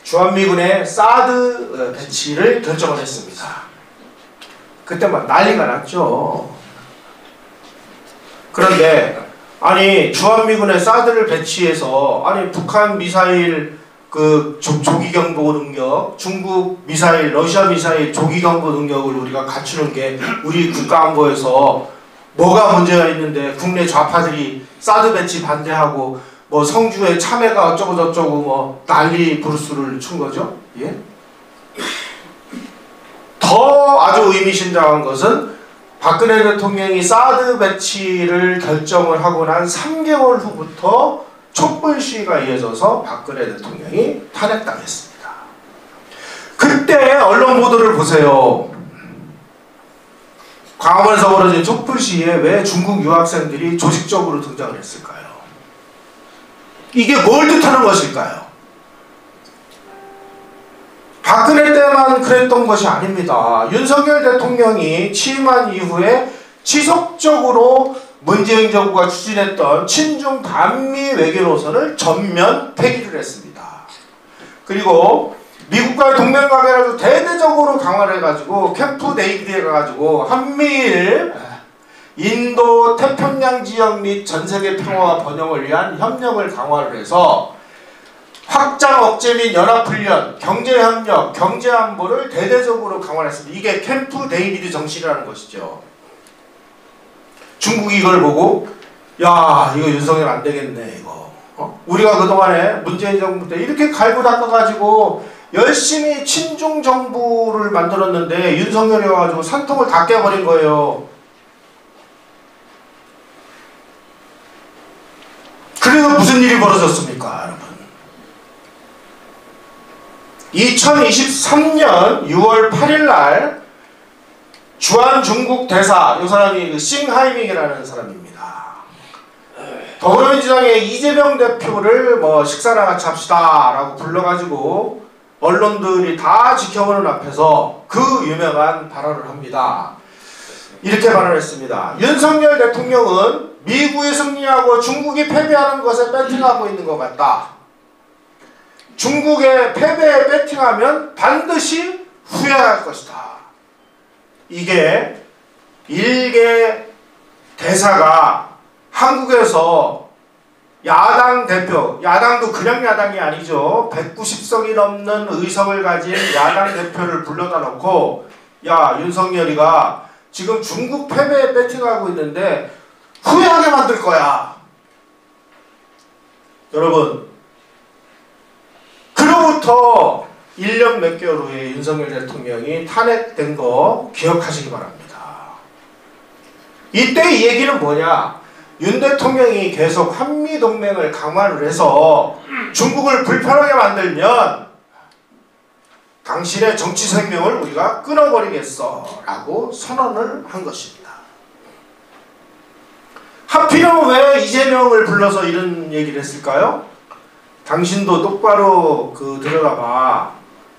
[SPEAKER 1] 주한미군의 사드 배치를 결정을 했습니다. 그때 막 난리가 났죠. 그런데 주한미군의 사드를 배치해서 북한 미사일 조기경보 능력, 중국 미사일, 러시아 미사일 조기경보 능력을 우리가 갖추는 게 우리 국가안보에서 뭐가 문제가 있는데 국내 좌파들이 사드 배치 반대하고 성주에 참외가 어쩌고 저쩌고 난리 부르스를 춘 거죠. 예? 더 아주 의미심장한 것은 박근혜 대통령이 사드 배치를 결정을 하고 난 3개월 후부터 촛불 시위가 이어져서 박근혜 대통령이 탄핵당했습니다. 그때 언론 보도를 보세요. 광화문에서 벌어진 촛불 시위에 왜 중국 유학생들이 조직적으로 등장을 했을까요? 이게 뭘 뜻하는 것일까요? 박근혜 때만 그랬던 것이 아닙니다. 윤석열 대통령이 취임한 이후에 지속적으로 문재인 정부가 추진했던 친중 반미 외교 노선을 전면 폐기를 했습니다. 그리고 미국과의 동맹관계를 대대적으로 강화를 해가지고 캠프 데이비드에 가가지고 한미일, 인도, 태평양 지역 및 전세계 평화와 번영을 위한 협력을 강화를 해서 확장 억제 및 연합훈련, 경제협력, 경제안보를 대대적으로 강화했습니다. 이게 캠프 데이비드 정신이라는 것이죠. 중국이 이걸 보고 야, 이거 윤석열 안 되겠네 이거. 우리가 그동안에 문재인 정부 때 이렇게 갈고 닦아가지고 열심히 친중 정부를 만들었는데 윤석열이 와가지고 산통을 다 깨버린 거예요. 그래서 무슨 일이 벌어졌습니까, 여러분? 2023년 6월 8일 날 주한 중국 대사, 이 사람이 싱하이밍이라는 사람입니다. 더불어민주당의 이재명 대표를 식사나 같이 합시다 라고 불러가지고 언론들이 다 지켜보는 앞에서 그 유명한 발언을 합니다. 이렇게 발언했습니다. 윤석열 대통령은 미국이 승리하고 중국이 패배하는 것에 배팅하고 있는 것 같다. 중국의 패배에 배팅하면 반드시 후회할 것이다. 이게 일개 대사가 한국에서 야당 대표, 야당도 그냥 야당이 아니죠. 190석이 넘는 의석을 가진 야당 대표를 불러다 놓고, 야, 윤석열이가 지금 중국 패배에 배팅하고 있는데 후회하게 만들 거야. 여러분, 그로부터 1년 몇 개월 후에 윤석열 대통령이 탄핵된 거 기억하시기 바랍니다. 이때 이 얘기는 뭐냐? 윤 대통령이 계속 한미동맹을 강화를 해서 중국을 불편하게 만들면 당신의 정치 생명을 우리가 끊어버리겠어 라고 선언을 한 것입니다. 하필이면 왜 이재명을 불러서 이런 얘기를 했을까요? 당신도 똑바로 들어가봐.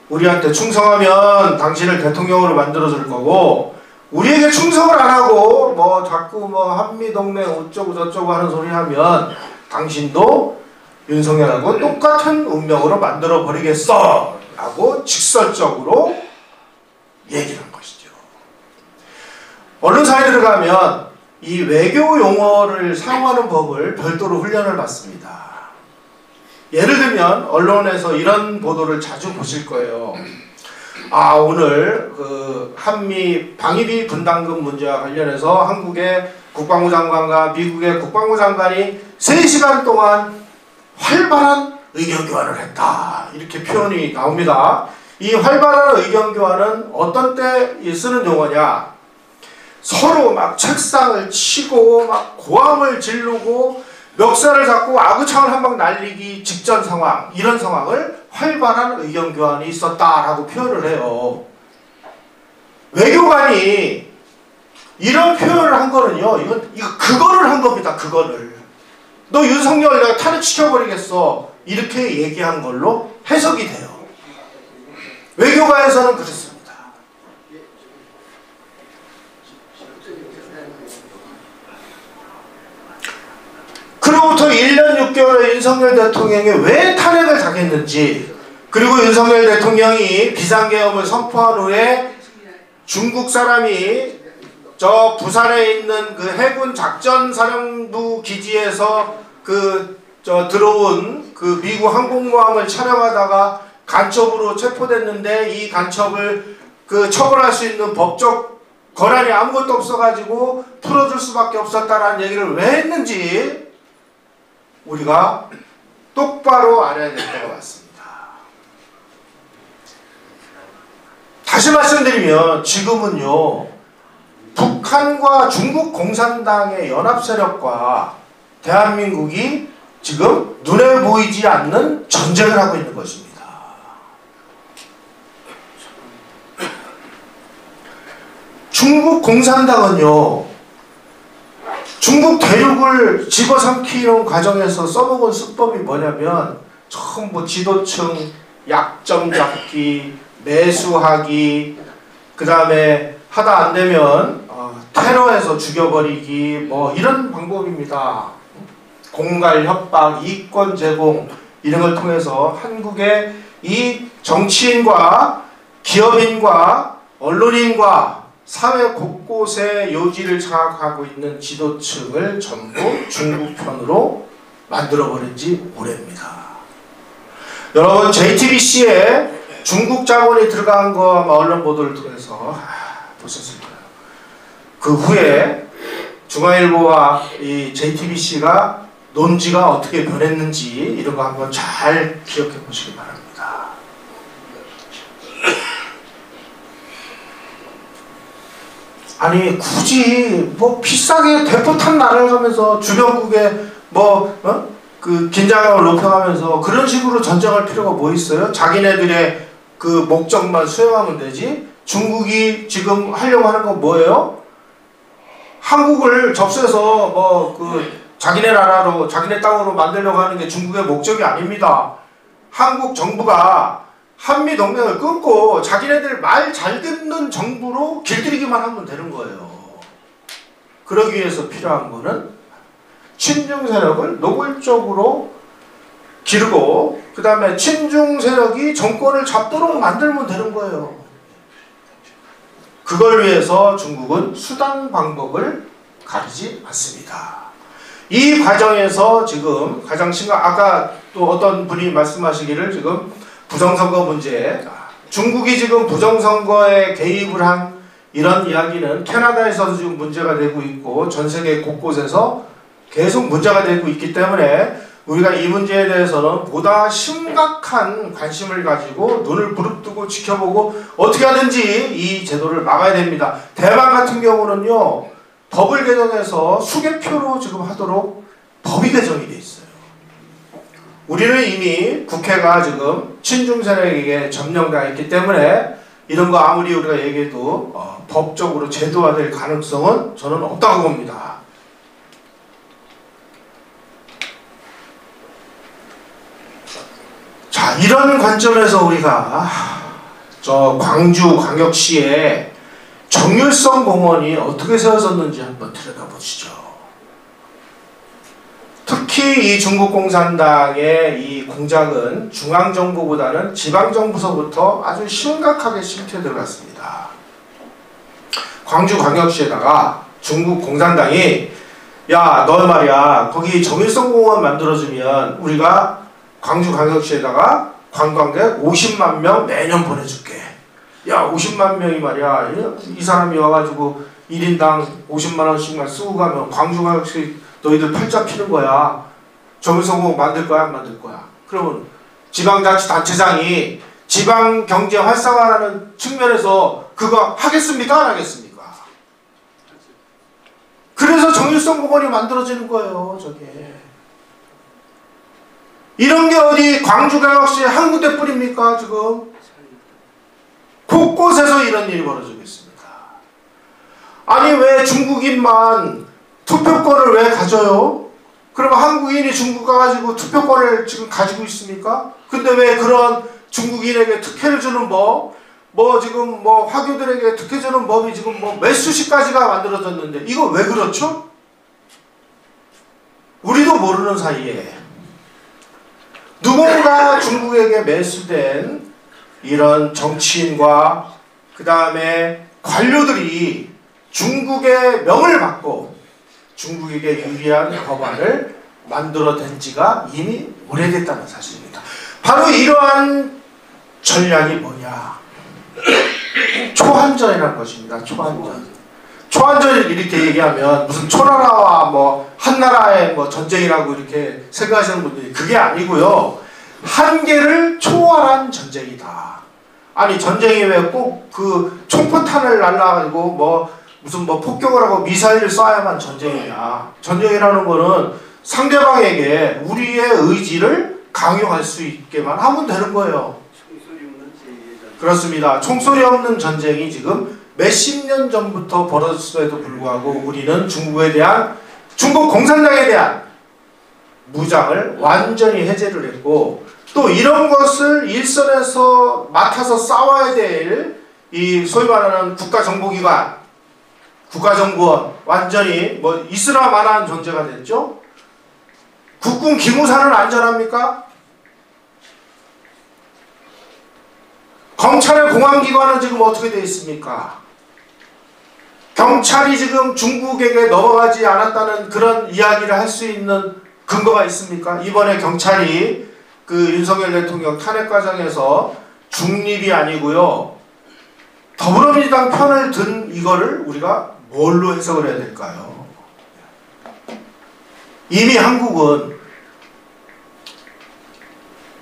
[SPEAKER 1] 우리한테 충성하면 당신을 대통령으로 만들어줄 거고, 우리에게 충성을 안 하고 뭐 자꾸 뭐 한미동맹 어쩌고 저쩌고 하는 소리 하면 당신도 윤석열하고 똑같은 운명으로 만들어 버리겠어 라고 직설적으로 얘기를 한 것이죠. 언론사에 들어가면 이 외교 용어를 사용하는 법을 별도로 훈련을 받습니다. 예를 들면 언론에서 이런 보도를 자주 보실 거예요. 아, 오늘 한미 방위비 분담금 문제와 관련해서 한국의 국방부 장관과 미국의 국방부 장관이 3시간 동안 활발한 의견 교환을 했다. 이렇게 표현이 나옵니다. 이 활발한 의견 교환은 어떤 때 쓰는 용어냐? 서로 막 책상을 치고 막 고함을 지르고 멱살을 잡고 아구창을 한 방 날리기 직전 상황, 이런 상황을 활발한 의견 교환이 있었다라고 표현을 해요. 외교관이 이런 표현을 한 거는요, 그거를 한 겁니다. 그거를. 너 윤석열 내가 탄핵시켜버리겠어. 이렇게 얘기한 걸로 해석이 돼요. 외교관에서는 그렇습니다. 그로부터 1년 6개월의 윤석열 대통령이 왜 탄핵을 당했는지, 그리고 윤석열 대통령이 비상계엄을 선포한 후에 중국 사람이 저 부산에 있는 그 해군 작전사령부 기지에서 들어온 그 미국 항공모함을 촬영하다가 간첩으로 체포됐는데 이 간첩을 처벌할 수 있는 법적 권한이 아무것도 없어가지고 풀어줄 수밖에 없었다라는 얘기를 왜 했는지 우리가 똑바로 알아야 될 때가 왔습니다. 다시 말씀드리면 지금은요, 북한과 중국 공산당의 연합 세력과 대한민국이 지금 눈에 보이지 않는 전쟁을 하고 있는 것입니다. 중국 공산당은요, 중국 대륙을 집어삼키는 과정에서 써먹은 수법이 뭐냐면 전부 지도층 약점 잡기, 매수하기, 그 다음에 하다 안 되면 테러해서 죽여버리기, 뭐 이런 방법입니다. 공갈 협박, 이권 제공, 이런 걸 통해서 한국의 이 정치인과 기업인과 언론인과 사회 곳곳에 요지를 장악하고 있는 지도층을 전부 중국 편으로 만들어버린 지 오래입니다. 여러분, JTBC에 중국 자본이 들어간 거 아마 언론 보도를 통해서 보셨을 거예요. 그 후에 중앙일보와 이 JTBC가 논지가 어떻게 변했는지 이런 거 한번 잘 기억해 보시기 바랍니다. 아니, 굳이 뭐 비싸게 대포탄 날아가면서 주변국에 그 긴장감을 높여가면서 그런 식으로 전쟁할 필요가 뭐 있어요? 자기네들의 그 목적만 수행하면 되지. 중국이 지금 하려고 하는 건 뭐예요? 한국을 접수해서 자기네 나라로, 자기네 땅으로 만들려고 하는 게 중국의 목적이 아닙니다. 한국 정부가 한미동맹을 끊고 자기네들 말 잘 듣는 정부로 길들이기만 하면 되는 거예요. 그러기 위해서 필요한 거는 친중 세력을 노골적으로 기르고 그 다음에 친중 세력이 정권을 잡도록 만들면 되는 거예요. 그걸 위해서 중국은 수단 방법을 가리지 않습니다. 이 과정에서 지금 가장 아까 또 어떤 분이 말씀하시기를 지금 부정선거 문제, 중국이 지금 부정선거에 개입을 한 이런 이야기는 캐나다에서도 지금 문제가 되고 있고 전 세계 곳곳에서 계속 문제가 되고 있기 때문에 우리가 이 문제에 대해서는 보다 심각한 관심을 가지고 눈을 부릅뜨고 지켜보고 어떻게 하든지 이 제도를 막아야 됩니다. 대만 같은 경우는요, 법을 개정해서 수개표로 지금 하도록 법이 개정이 돼 있어요. 우리는 이미 국회가 지금 친중 세력에게 점령당했기 때문에 이런 거 아무리 우리가 얘기해도 법적으로 제도화될 가능성은 저는 없다고 봅니다. 자, 이런 관점에서 우리가 저 광주광역시에 정율성 공원이 어떻게 세워졌는지 한번 들여다보시죠. 특히 이 중국 공산당의 이 공작은 중앙정부보다는 지방정부서부터 아주 심각하게 침투해 들어갔습니다. 광주광역시에다가 중국 공산당이 야, 너 말이야, 거기 정일성 공원 만들어주면 우리가 광주광역시에다가 관광객 50만 명 매년 보내줄게. 야, 50만 명이 말이야, 이 사람이 와가지고 1인당 50만 원씩만 쓰고 가면 광주광역시 너희들 팔자 피는 거야. 정일성 공원 만들 거야, 안 만들 거야? 그러면 지방자치단체장이 지방 경제 활성화라는 측면에서 그거 하겠습니까, 안 하겠습니까? 그래서 정일성 공원이 만들어지는 거예요, 저게. 이런 게 어디 광주광역시에 한 군데뿐입니까, 지금? 곳곳에서 이런 일이 벌어지고 있습니다. 아니, 왜 중국인만 투표권을 왜 가져요? 그러면 한국인이 중국 가가지고 투표권을 지금 가지고 있습니까? 근데 왜 그런 중국인에게 특혜를 주는 법, 지금 화교들에게 특혜 주는 법이 지금 몇 수십 가지가 만들어졌는데 이거 왜 그렇죠? 우리도 모르는 사이에 누군가 중국에게 매수된 이런 정치인과 그 다음에 관료들이 중국의 명을 받고 중국에게 유리한 법안을 만들어낸 지가 이미 오래됐다는 사실입니다. 바로 이러한 전략이 뭐냐? 초한전이라는 것입니다. 초한전. 초한전을 이렇게 얘기하면 무슨 초나라와 한나라의 전쟁이라고 이렇게 생각하시는 분들이 그게 아니고요. 한계를 초월한 전쟁이다. 아니, 전쟁이 왜 꼭 그 총포탄을 날라가지고 무슨 폭격을 하고 미사일을 쏴야만 전쟁이냐. 전쟁이라는 거는 상대방에게 우리의 의지를 강요할 수 있게만 하면 되는 거예요.
[SPEAKER 2] 총소리 없는 전쟁.
[SPEAKER 1] 그렇습니다. 총소리 없는 전쟁이 지금 몇십 년 전부터 벌어졌음에도 불구하고 우리는 중국 공산당에 대한 무장을 완전히 해제를 했고, 또 이런 것을 일선에서 맡아서 싸워야 될 이 소위 말하는 국가정보기관, 국가정보원, 완전히 있으나 마나한 존재가 됐죠. 국군 기무사는 안전합니까? 검찰의 공안기관은 지금 어떻게 되어 있습니까? 경찰이 지금 중국에게 넘어가지 않았다는 그런 이야기를 할 수 있는 근거가 있습니까? 이번에 경찰이 그 윤석열 대통령 탄핵 과정에서 중립이 아니고요, 더불어민주당 편을 든 이거를 우리가 뭘로 해석을 해야 될까요? 이미 한국은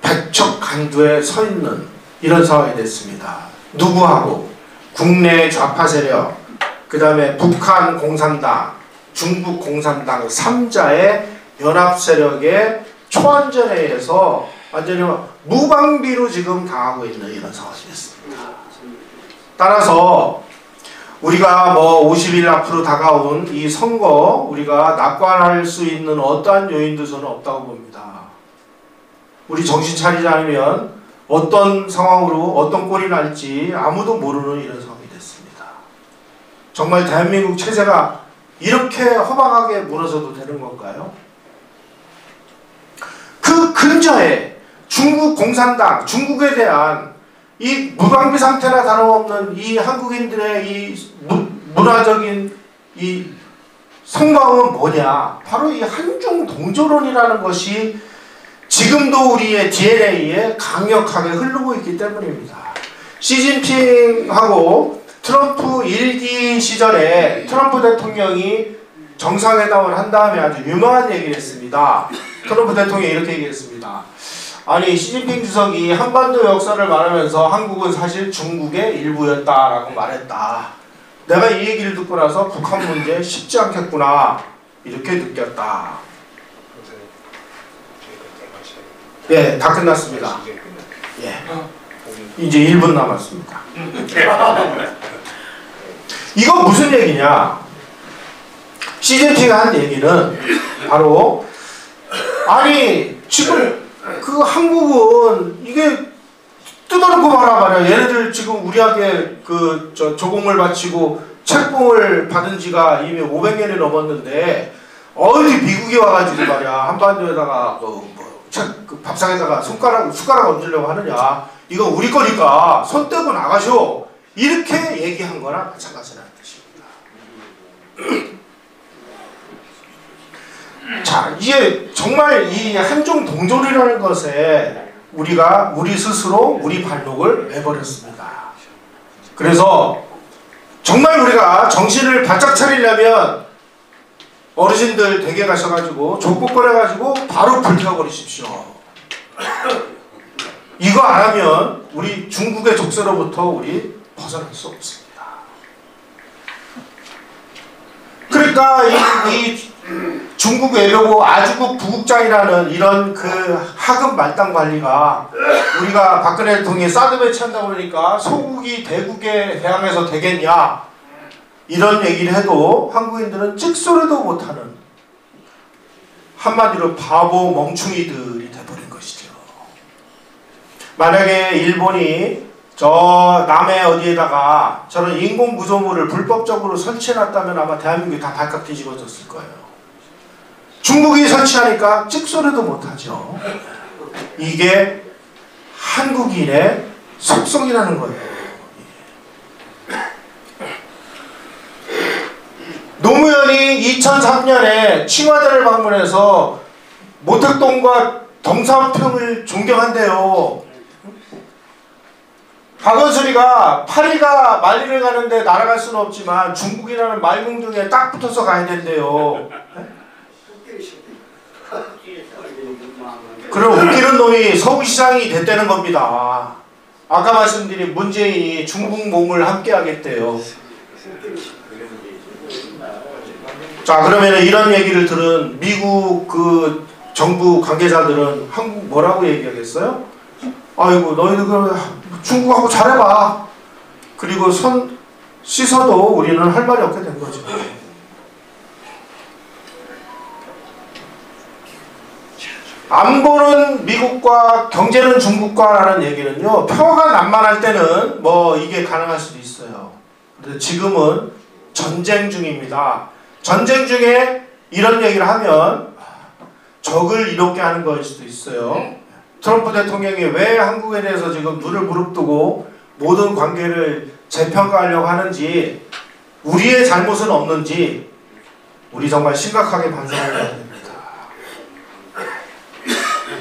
[SPEAKER 1] 백척간두에 서 있는 이런 상황이 됐습니다. 누구하고? 국내 좌파 세력, 그 다음에 북한 공산당, 중국 공산당 3자의 연합 세력의 초안전에 의해서 완전히 무방비로 지금 당하고 있는 이런 상황이 됐습니다. 따라서 우리가 50일 앞으로 다가온 이 선거 우리가 낙관할 수 있는 어떠한 요인도 저는 없다고 봅니다. 우리 정신 차리지 않으면 어떤 상황으로 어떤 꼴이 날지 아무도 모르는 이런 상황이 됐습니다. 정말 대한민국 체제가 이렇게 허망하게 무너져도 되는 건가요? 그 근저에 중국 공산당, 중국에 대한 이 무방비 상태나 다름없는 이 한국인들의 이 문화적인 이 성과음은 뭐냐? 바로 이 한중 동조론이라는 것이 지금도 우리의 DNA에 강력하게 흐르고 있기 때문입니다. 시진핑하고 트럼프 1기 시절에 트럼프 대통령이 정상회담을 한 다음에 아주 유명한 얘기를 했습니다. 트럼프 대통령이 이렇게 얘기했습니다. 아니, 시진핑 주석이 한반도 역사를 말하면서 한국은 사실 중국의 일부였다라고 말했다. 내가 이 얘기를 듣고 나서 북한 문제 쉽지 않겠구나 이렇게 느꼈다. 예, 다 끝났습니다. 예, 이제 1분 남았습니다. 이건 무슨 얘기냐? 시진핑가 한 얘기는 바로 아니 지금 그 한국은 이게 뜯어놓고 말아봐요. 얘네들 지금 우리에게 그 조공을 바치고 책봉을 받은 지가 이미 500년이 넘었는데 어디 미국이 와가지고 말이야 한반도에다가 그 밥상에다가 숟가락 얹으려고 하느냐. 이거 우리 거니까 손 떼고 나가쇼. 이렇게 얘기한 거랑 마찬가지라는 뜻입니다. 자, 이게 정말 이 한중 동조리라는 것에 우리 스스로 우리 발목을 매버렸습니다. 그래서 정말 우리가 정신을 바짝 차리려면 어르신들 댁에 가셔가지고 족보 꺼내가지고 바로 불태워버리십시오. 이거 안 하면 우리 중국의 족쇄로부터 우리 벗어날 수 없습니다. 그러니까 이 중국 외교부 아주국 부국장이라는 이런 그 하급 말단 관리가 우리가 박근혜 대통령이 사드 배치한다고 그러니까 소국이 대국에 대항해서 되겠냐 이런 얘기를 해도 한국인들은 찍소리도 못하는 한마디로 바보 멍충이들이 돼버린 것이죠. 만약에 일본이 저 남해 어디에다가 저런 인공 구조물을 불법적으로 설치해놨다면 아마 대한민국이 다 발칵 뒤집어졌을 거예요. 중국이 설치하니까 찍소리도 못하죠. 이게 한국인의 속성이라는 거예요. 노무현이 2003년에 청와대를 방문해서 모택동과 덩사평을 존경한대요. 박원순이가 파리가 말리를 가는데 날아갈 수는 없지만 중국이라는 말궁중에 딱 붙어서 가야 된대요. 그럼 웃기는 놈이 서울시장이 됐다는 겁니다. 아까 말씀드린 문재인이 중국 몸을 함께 하겠대요. 자, 그러면 이런 얘기를 들은 미국 그 정부 관계자들은 한국 뭐라고 얘기하겠어요? 아이고 너희들 중국하고 잘해봐. 그리고 손 씻어도 우리는 할 말이 없게 된 거죠. 안보는 미국과 경제는 중국과라는 얘기는요, 평화가 난만할 때는 뭐 이게 가능할 수도 있어요. 근데 지금은 전쟁 중입니다. 전쟁 중에 이런 얘기를 하면 적을 이롭게 하는 거일 수도 있어요. 트럼프 대통령이 왜 한국에 대해서 지금 눈을 부릅뜨고 모든 관계를 재평가하려고 하는지, 우리의 잘못은 없는지 우리 정말 심각하게 반성해야 됩니다.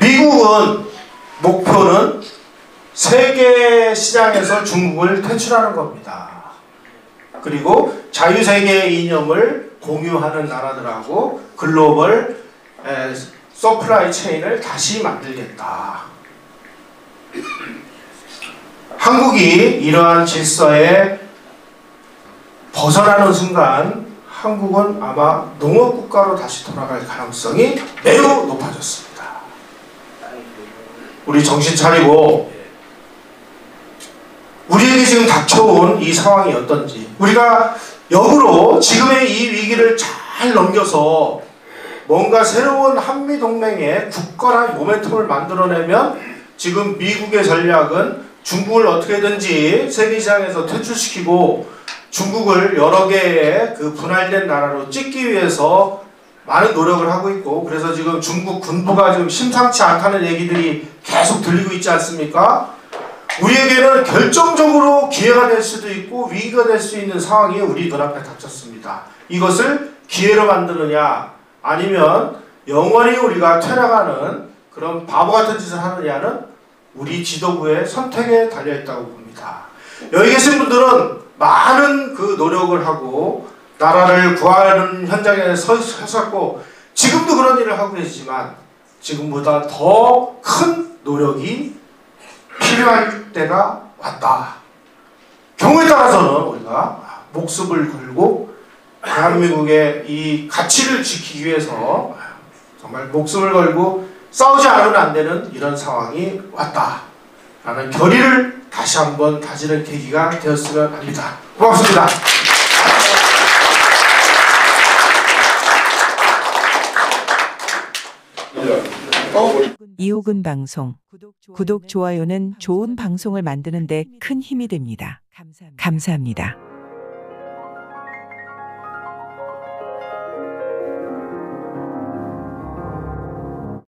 [SPEAKER 1] 미국은 목표는 세계 시장에서 중국을 퇴출하는 겁니다. 그리고 자유세계의 이념을 공유하는 나라들하고 글로벌 서플라이 체인을 다시 만들겠다. 한국이 이러한 질서에 벗어나는 순간 한국은 아마 농업국가로 다시 돌아갈 가능성이 매우 높아졌습니다. 우리 정신 차리고 우리에게 지금 닥쳐온 이 상황이 어떤지, 우리가 역으로 지금의 이 위기를 잘 넘겨서 뭔가 새로운 한미동맹의 굳건한 모멘텀을 만들어내면 지금 미국의 전략은 중국을 어떻게든지 세계시장에서 퇴출시키고 중국을 여러 개의 그 분할된 나라로 찍기 위해서 많은 노력을 하고 있고, 그래서 지금 중국 군부가 지금 심상치 않다는 얘기들이 계속 들리고 있지 않습니까? 우리에게는 결정적으로 기회가 될 수도 있고 위기가 될 수 있는 상황이 우리 눈앞에 닥쳤습니다. 이것을 기회로 만드느냐 아니면 영원히 우리가 퇴락하는 그런 바보 같은 짓을 하느냐는 우리 지도부의 선택에 달려있다고 봅니다. 여기 계신 분들은 많은 그 노력을 하고 나라를 구하는 현장에 서셨고 지금도 그런 일을 하고 계시지만 지금보다 더 큰 노력이 필요할 때가 왔다. 경우에 따라서는 우리가 목숨을 걸고 대한민국의 이 가치를 지키기 위해서 정말 목숨을 걸고 싸우지 않으면 안 되는 이런 상황이 왔다 라는 결의를 다시 한번 다지는 계기가 되었으면 합니다. 고맙습니다.
[SPEAKER 3] 이호근 방송 구독, 좋아요는 좋은 방송을 만드는 데 큰 힘이 됩니다. 감사합니다.